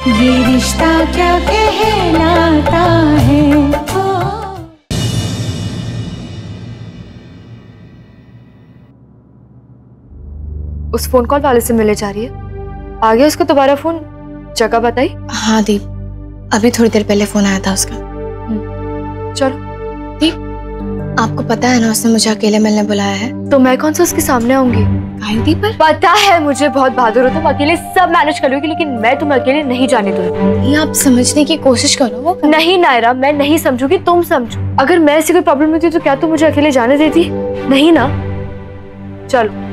ये रिश्ता क्या कहलाता है। उस फोन कॉल वाले से मिले जा रही है। आ गया उसका दोबारा फोन? जगह बताई? हाँ दीप, अभी थोड़ी देर पहले फोन आया था उसका। चलो। दीप, आपको पता है ना उसने मुझे अकेले मिलने बुलाया है। तो मैं कौन सा उसके सामने आऊंगी? दीप पर पता है मुझे, बहुत बहादुर हो तुम, अकेले सब मैनेज कर लोगी, लेकिन मैं तुम्हें अकेले नहीं जाने दूंगी। ये आप समझने की कोशिश करो। वो नहीं नायरा, मैं नहीं समझूंगी, तुम समझो। अगर मैं ऐसी कोई प्रॉब्लम होती तो क्या तुम मुझे अकेले जाने देती? नहीं ना। चलो।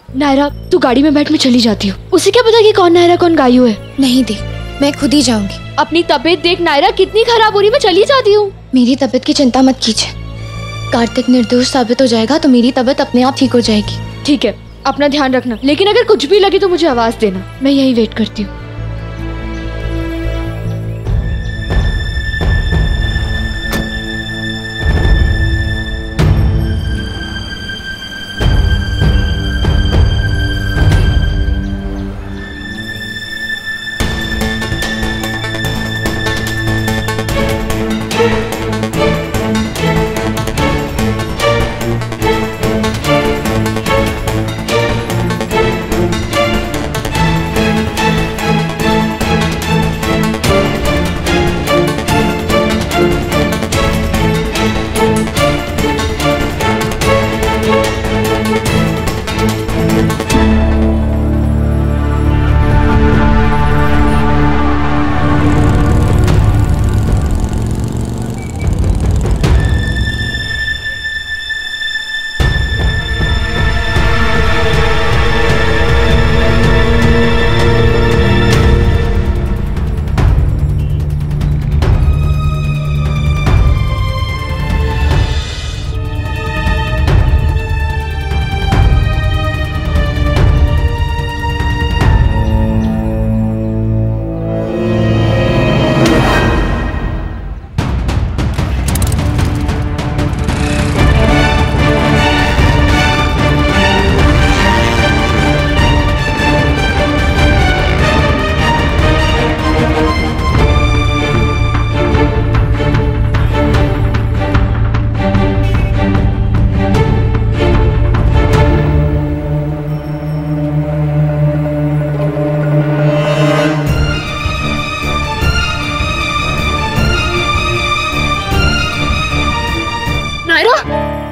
नायरा, तू गाड़ी में बैठ, मैं चली जाती हूँ। उसे क्या पता कि कौन नायरा कौन गायू है? नहीं दी, मैं खुद ही जाऊंगी। अपनी तबीयत देख नायरा, कितनी खराब हो रही, मैं चली जाती हूँ। मेरी तबीयत की चिंता मत कीजिए, कार्तिक निर्दोष साबित हो जाएगा तो मेरी तबीयत अपने आप ठीक हो जाएगी। ठीक है, अपना ध्यान रखना, लेकिन अगर कुछ भी लगे तो मुझे आवाज देना, मैं यही वेट करती हूँ।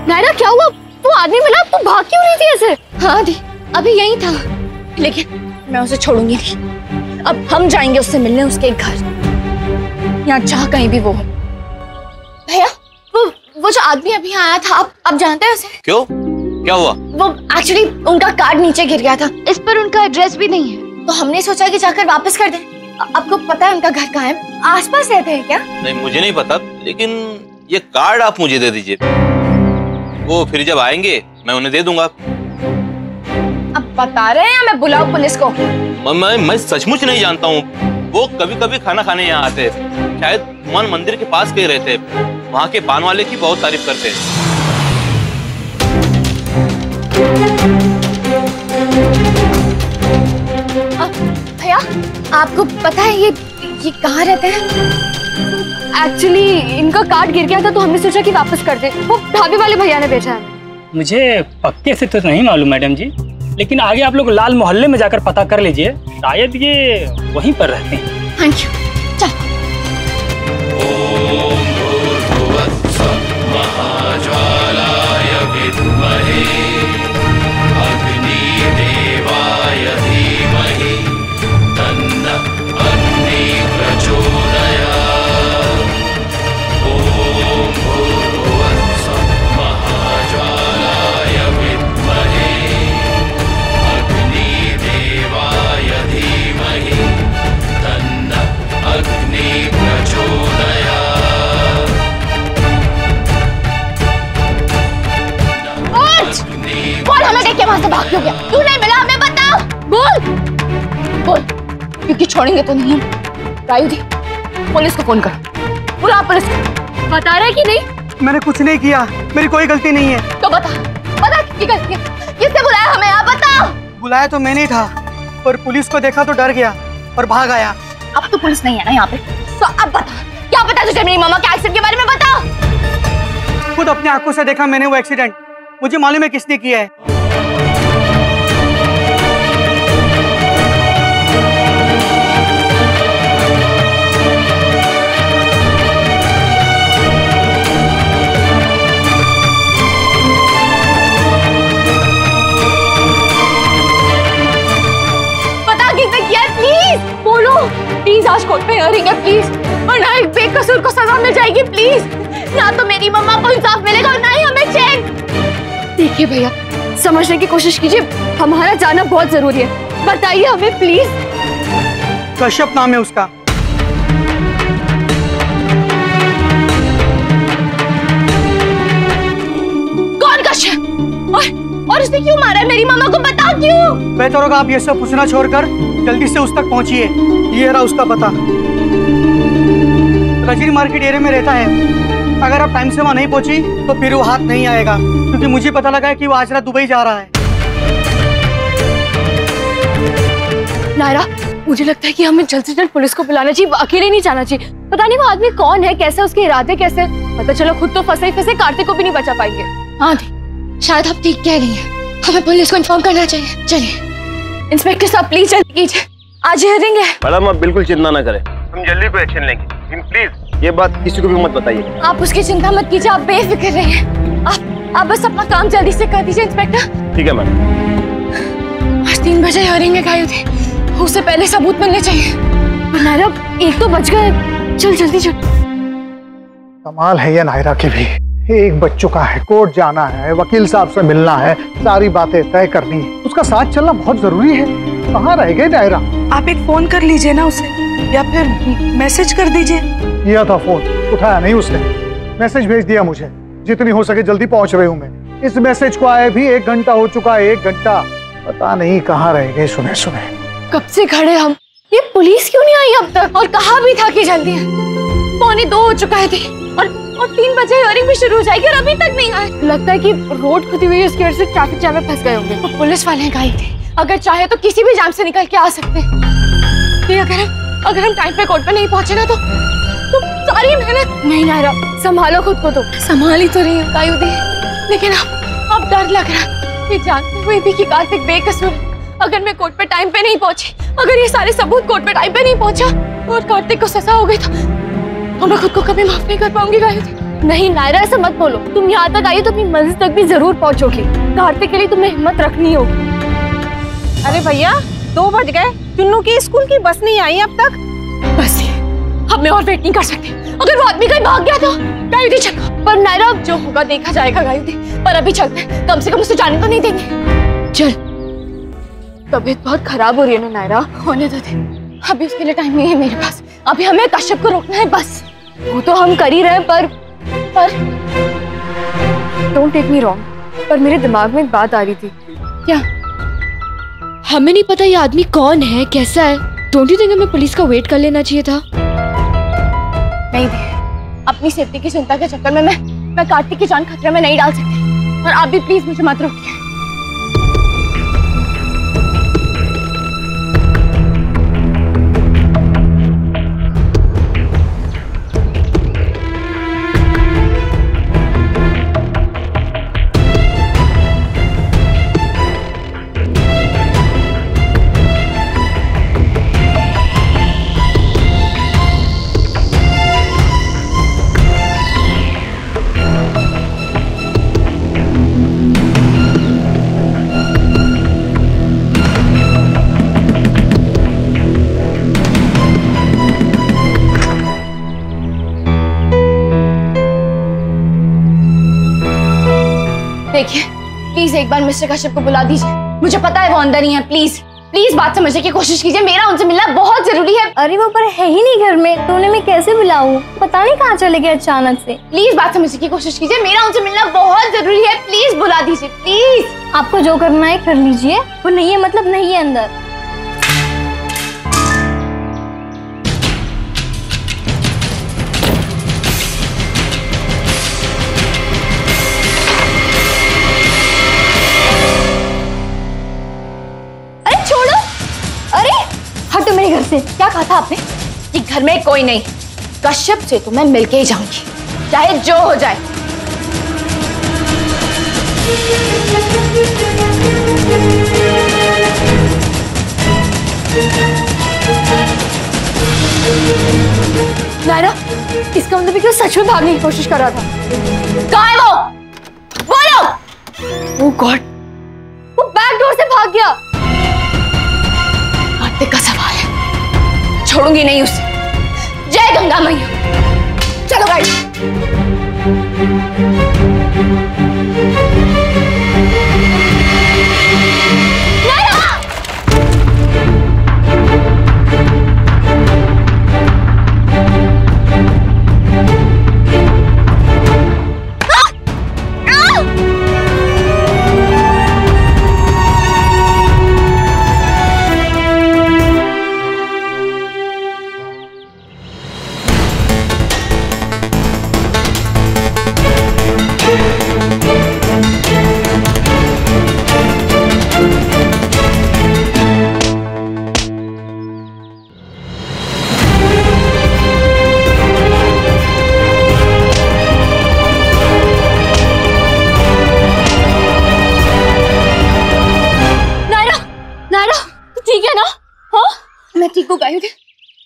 नायरा, क्या हुआ? वो आदमी मिला, तू भाग क्यों रही थी ऐसे? हाँ दी, अभी यही था, लेकिन मैं उसे छोड़ूंगी नहीं। अब हम जाएंगे उससे मिलने उसके घर, यहाँ जहाँ कहीं भी वो हो। भैया, वो जो आदमी अभी आया था, आप जानते हैं उसे? क्यों, क्या हुआ? वो एक्चुअली उनका कार्ड नीचे गिर गया था, इस पर उनका एड्रेस भी नहीं है, तो हमने सोचा कि जाकर वापस कर दें। आपको पता है उनका घर कहाँ है? आसपास रहते हैं क्या? नहीं, मुझे नहीं पता, लेकिन ये कार्ड आप मुझे दे दीजिए, वो फिर जब आएंगे मैं उन्हें दे दूंगा। अब बता रहे हैं या मैं बुलाऊं पुलिस को? मैं सचमुच नहीं जानता हूँ, वो कभी कभी खाना खाने यहाँ आते हैं, शायद हनुमान मंदिर के पास कहीं रहते हैं, वहाँ के पान वाले की बहुत तारीफ करते हैं। भैया, आपको पता है ये कहाँ रहते हैं? एक्चुअली इनका कार्ड गिर गया था तो हमने सोचा कि वापस कर दे, वो ढाबे वाले भैया ने भेजा है। मुझे पक्के से तो नहीं मालूम मैडम जी, लेकिन आगे आप लोग लाल मोहल्ले में जाकर पता कर लीजिए, शायद ये वहीं पर रहते हैं। Thank you. चल। वहां से भाग क्यों गया? क्यों नहीं मिला हमें, बताओ। बोल, क्योंकि छोड़ेंगे तो नहीं हम। रायू दी, पुलिस को फोन कर, बुला पुलिस को। बता रहा है कि नहीं? मैंने कुछ नहीं किया, मेरी कोई गलती नहीं है। तो बता किसकी गलती है? किसने बुलाया हमें? आप बुलाया तो मैंने ही था, पर पुलिस को देखा तो डर गया और भाग आया। अब तो पुलिस नहीं है ना यहाँ पे, तो अब बता क्या पता तुझे मेरी मामा के एक्सीडेंट के बारे में? बता। खुद अपने आंखों से देखा मैंने वो एक्सीडेंट, मुझे मालूम है किसने किया है। बोलो प्लीज, आज कोर्ट में हियरिंग है प्लीज, वरना एक बेकसूर को सजा मिल जाएगी प्लीज। ना तो मेरी मम्मा को इंसाफ मिलेगा और ना ही हमें चैन। देखिए भैया, समझने की कोशिश कीजिए, हमारा जाना बहुत जरूरी है, बताइए हमें प्लीज। कश्यप नाम है उसका। कौन कश्यप? और उसने क्यों मारा है मेरी मामा को? बता क्यों? बेहतर होगा आप ये सब पूछना छोड़कर जल्दी से उस तक पहुंचिए। ये रहा उसका पता, रजनी मार्केट एरिया में रहता है। अगर आप टाइम से वहाँ नहीं पहुंची तो फिर वो हाथ नहीं आएगा, क्योंकि मुझे पता लगा है कि वो आज रात दुबई जा रहा है। नायरा, मुझे लगता है कि हमें जल्द से जल्द पुलिस को बुलाना चाहिए, अकेले नहीं जाना चाहिए। पता नहीं वो आदमी कौन है, कैसे उसके इरादे कैसे, पता चलो खुद तो फंसे ही फंसे कार्तिक को भी नहीं बचा पाएंगे। हाँ दी, शायद आप ठीक कह रही हैं, हमें पुलिस को इन्फॉर्म करना चाहिए। चलिए इंस्पेक्टर साहब प्लीज जल्दी कीजिए, आज हियरिंग है। मैडम आप बिल्कुल चिंता ना करें, हम जल्दी कोई एक्शन लेंगे, लेकिन प्लीज ये बात किसी को भी मत बताइए। आप उसकी चिंता मत कीजिए, आप बेफिक्र रहिए, आप बस अपना काम जल्दी से कर दीजिए इंस्पेक्टर। ठीक है मैडम। आज 3 बजे हियरिंग है गायु थी, उससे पहले सबूत मिलने चाहिए। नायरा 1 तो बज गए, चल जल्दी चल। कमाल है ये नायरा की भी, एक बच्चों का है, कोर्ट जाना है, वकील साहब से मिलना है, सारी बातें तय करनी है, उसका साथ चलना बहुत जरूरी है। कहाँ रह गए नायरा? आप एक फोन कर लीजिए ना उसे, या फिर मैसेज कर दीजिए। किया था फोन, उठाया नहीं उसने, मैसेज भेज दिया मुझे, जितनी हो सके जल्दी पहुंच रही हूँ मैं। इस मैसेज को आए भी 1 घंटा हो चुका है, 1 घंटा, पता नहीं कहाँ रह गए। सुने सुने कब से खड़े हम, ये पुलिस क्यों नहीं आई अब तक? और कहा भी था कि जल्दी है, 1:45 हो चुका है थी, और 3 बजे हियरिंग भी शुरू हो जाएगी और अभी तक नहीं आए। लगता है कि रोड खुदी हुई है, उसकी वजह से ट्रैफिक जाम में फंस गए होंगे। तो पुलिस वाले गए थे, अगर चाहे तो किसी भी जाम से निकल के आ सकते हैं। अगर हम टाइम पे कोर्ट पे नहीं पहुंचे ना तो सारी मेहनत। नहीं नायरा, संभालो खुद को, तो संभाल ही तो रही हूँ गायु दी, लेकिन अब डर लग रहा है, जानते हुए भी कि कार्तिक बेकसूर है। अगर मैं कोर्ट पे टाइम पे नहीं पहुंची, अगर ये सारे सबूत कोर्ट पे टाइम पे नहीं पहुंचा और कार्तिक को सजा हो गई तो मैं खुद को कभी माफ नहीं कर पाऊंगी गायु दी। नहीं नायरा, ऐसा मत बोलो, तुम यहाँ तक आई तो अपनी मंजिल तक भी जरूर पहुंचोगी। कार्तिक के लिए तुम्हें हिम्मत रखनी होगी। अरे भैया 2 बज गए, चुन्नू की स्कूल की बस नहीं आई अब तक। बस अब मैं और वेट नहीं कर सकती, अगर वो आदमी कहीं भाग गया तो। गायु दी चलो। पर नायरा, जो होगा देखा जाएगा गायु दी, पर अभी चलते हैं, कम से कम उसे जाने तो नहीं देंगे। चल। तबीयत बहुत खराब हो रही है ना नायरा? होने दो दे, अभी उसके लिए टाइम नहीं है मेरे पास, अभी हमें कश्यप को रोकना है बस। वो तो हम कर ही रहे हैं, पर डोंट टेक मी रॉन्ग, पर मेरे दिमाग में एक बात आ रही थी। क्या? हमें नहीं पता ये आदमी कौन है, कैसा है। डोंट यू थिंक हमें पुलिस का वेट कर लेना चाहिए था? नहीं दी, अपनी सेफ्टी की चिंता के चक्कर में मैं कार्तिक की जान खतरे में नहीं डाल सकती, और आप भी प्लीज मुझे मत रोकिए। देखिए प्लीज एक बार मिस्टर कश्यप को बुला दीजिए, मुझे पता है वो अंदर ही है। प्लीज प्लीज बात समझने की कोशिश कीजिए, मेरा उनसे मिलना बहुत जरूरी है। अरे वो पर है ही नहीं घर में, तो उन्हें मैं कैसे बुलाऊं? पता नहीं कहाँ चले गए अचानक से। प्लीज बात समझने की कोशिश कीजिए, मेरा उनसे मिलना बहुत जरूरी है, प्लीज बुला दीजिए प्लीज। आपको जो करना है कर लीजिए, वो नहीं है मतलब नहीं है अंदर। से? क्या कहा था आपने कि घर में कोई नहीं? कश्यप से तो मैं मिलके ही जाऊंगी, चाहे जो हो जाए। नायरा, इसका मतलब कि वो सच में भागने की कोशिश कर रहा था। कहाँ है वो? बोलो। ओह गॉड, वो बैक डोर से भाग गया। कार्तिक का सवाल है, छोड़ूंगी नहीं उसे। जय गंगा मैया। चलो गाड़ी।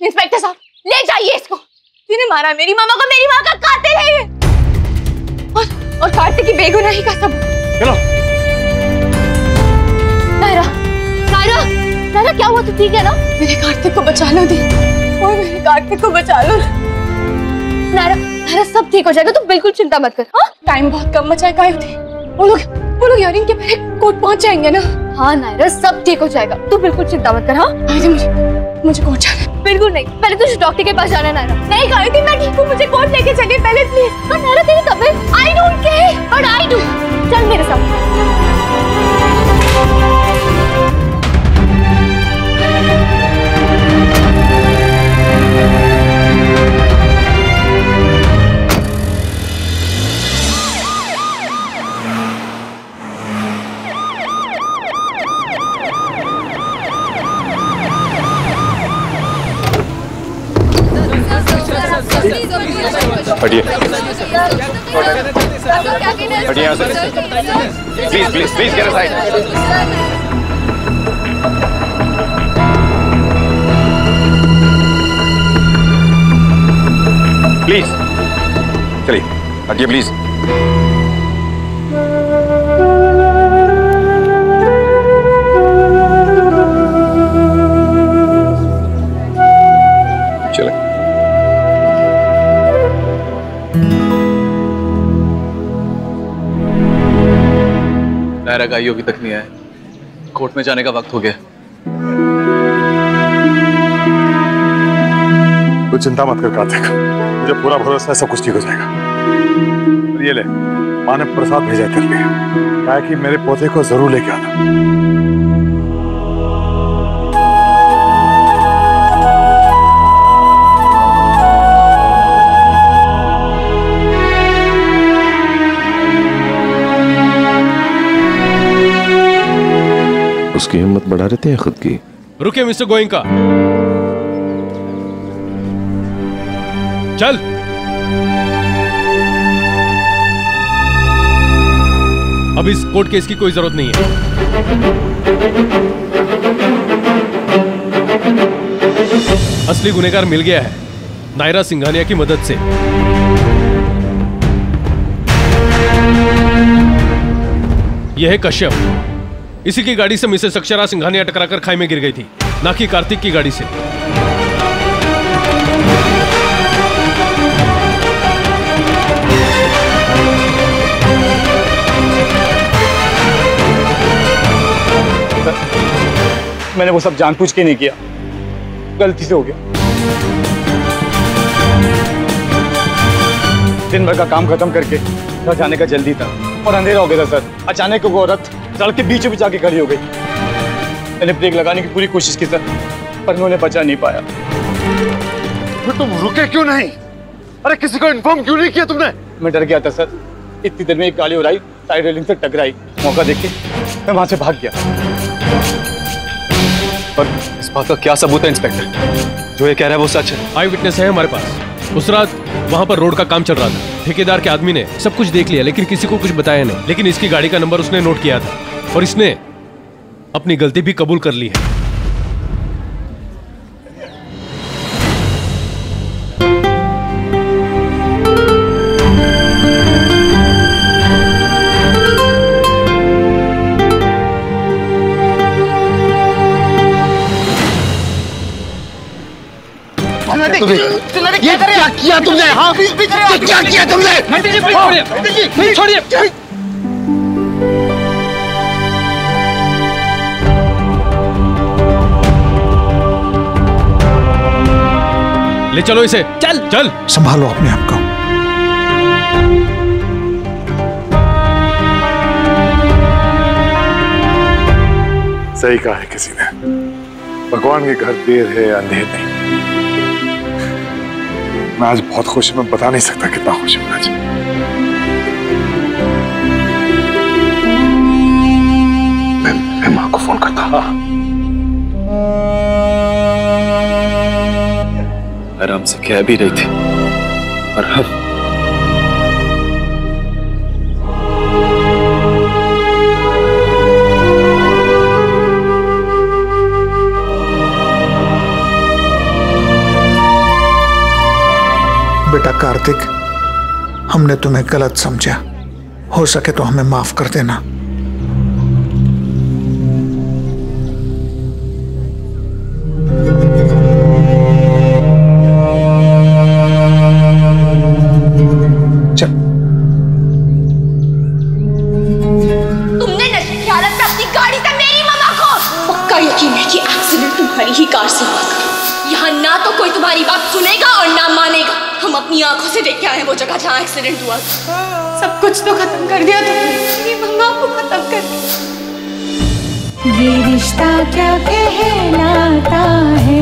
इंस्पेक्टर साहब, ले जाइए इसको। तूने मारा मेरी मामा को, मेरी माँ का कातिल है ये। और कार्तिक की बेगुनाही का सबूत। चलो। नायरा, नायरा, नायरा क्या हुआ? तू ठीक है ना? मेरे कार्तिक को बचा लो दी, और मेरे कार्तिक को बचा लो। नायरा, नायरा सब ठीक हो जाएगा, तू बिल्कुल चिंता मत कर। हाँ, टाइम बहुत कम बचा है। वो लोग यार इनके पहले कोर्ट पहुंच जाएंगे ना? हाँ नायरा, सब ठीक हो जाएगा, तू बिल्कुल चिंता मत कर। हाँ, मुझे कोर्ट जाना है। बिल्कुल नहीं, पहले तुझे डॉक्टर के पास जाना है नायरा। नहीं गायत्री, मैं ठीक हूँ, मुझे कोर्ट लेके चलिए पहले प्लीज। हाँ नायरा, तेरी तबीयत I don't care but I do. चल मेरे साथ। हटिए, हटिए यहाँ से। Please please please get aside. Please चलिए, हटिए प्लीज। चले। नायरा का अभी तक नहीं आया, कोर्ट में जाने का वक्त हो गया। तू चिंता मत कर कार्तिक, मुझे पूरा भरोसा है सब कुछ ठीक हो जाएगा। ये ले, माँ ने प्रसाद भेजा तेरे लिए, कहा कि मेरे पोते को जरूर लेके आना। उसकी हिम्मत बढ़ा देते हैं खुद की। रुकिए मिस्टर गोयनका, चल। अब इस कोर्ट केस की कोई जरूरत नहीं है। असली गुनहगार मिल गया है, नायरा सिंघानिया की मदद से। यह है कश्यप, इसी की गाड़ी से मिसेस अक्षरा सिंघानिया टकराकर खाई में गिर गई थी, ना कि कार्तिक की गाड़ी से। मैंने वो सब जानबूझ के नहीं किया, गलती से हो गया। दिन भर का काम खत्म करके घर जाने का जल्दी था और अंधेरा हो गया था सर। अचानक वो औरत सड़क के बीचों बीच आके खड़ी हो गई। मैंने ब्रेक लगाने की पूरी कोशिश की सर, पर उन्होंने बचा नहीं पाया। फिर तुम रुके क्यों नहीं? अरे किसी को इन्फॉर्म क्यों नहीं किया तुमने? मैं डर गया था सर, इतनी देर में एक गाड़ी और आई, साइड रेलिंग से टकराई। मौका देख के मैं वहां से भाग गया। और इस बात का क्या सबूत है इंस्पेक्टर? जो ये कह रहा है वो सच है? आई विटनेस है हमारे पास। उस रात वहाँ पर रोड का काम चल रहा था। ठेकेदार के आदमी ने सब कुछ देख लिया, लेकिन किसी को कुछ बताया नहीं। लेकिन इसकी गाड़ी का नंबर उसने नोट किया था और इसने अपनी गलती भी कबूल कर ली है। ये क्या किया तुमने? हाँ, क्या किया तुमने? छोड़िए। ले चलो इसे। चल चल। संभालो अपने आप को। सही कहा है किसी ने, भगवान के घर देर है अंधेर नहीं। मैं आज बहुत खुश हूं, मैं बता नहीं सकता कितना खुश हूं आज। मैं मां को फोन करता हूं। आराम से कह भी रही थी और हम बेटा कार्तिक, हमने तुम्हें गलत समझा। हो सके तो हमें माफ कर देना। चल। तुमने नशे की हालत में अपनी गाड़ी से मेरी मम्मा को। पक्का यकीन है कि एक्सीडेंट तुम्हारी ही कार से हुआ। यहाँ ना तो कोई तुम्हारी बात सुनेगा और ना मानेगा। हम अपनी आंखों से देख के आए हैं वो जगह जहाँ एक्सीडेंट हुआ। सब कुछ तो खत्म कर दिया तुमने, मेरी मम्मा को खत्म कर दिया। ये रिश्ता क्या कहलाता है।